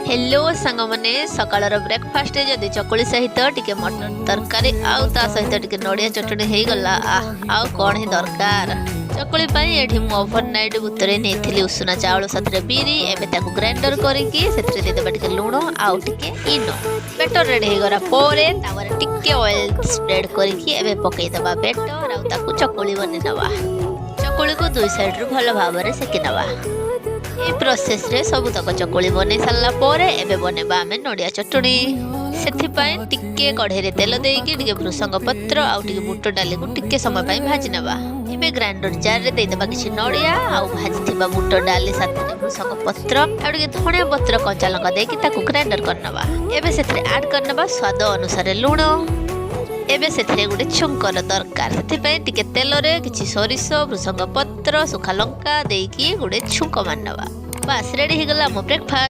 Hello सांग मैंने सकाळर breakfast जदि चकुली सहित टिके मटन तरकारी आउ ता सहित टिके नड़िया चटणी हो गला आउ कौन ही दरकार। चकुली पाई एठी मु ओवरनाइट बुतरे नेथिली उषुना चावल साथरे बिरी एबे ताकू ग्राइंडर करिकि सेथरे दे देबा टिके लूण आउ टिके इनो। बैटर रेडी हो गरा पोरे तावरे टिके ऑयल स्प्रेड करिकि एबे पकई दबा बैटर आउ ताकू चकुली बने नवा। चकुली को दुई साइड रु भलो भाबरे सेकी नवा। ए प्रोसेस रे सब तक चकुली बने सारा पर एबे बनेबा आमे नड़िया चटणी। सेथिपाई टिके कढ़े रे तेल देइकि टिके भृसंग पत्र आउ टिके बुट डाली को टिके समय पाई भाजी नबा। एबे ग्राइंडर जार रे देइदबा किछि नड़िया आउ भाजी थिबा बुट डाली साथे भृसंग पत्र आउ टिके धनिया पत्र कंचा लंका देइकि ताकू ग्राइंडर करनबा। एबे सेथरे ऐड करनबा स्वाद अनुसार लूण। एबे सेथरे गुटे छुंकर दरकार सेथिपाई टिके तेल रे किछि सोरिष भृसंग पत्र सुखा लंका देइकि गुटे छुंक मारनबा। बस रेडी हो गला मो ब्रेकफास्ट।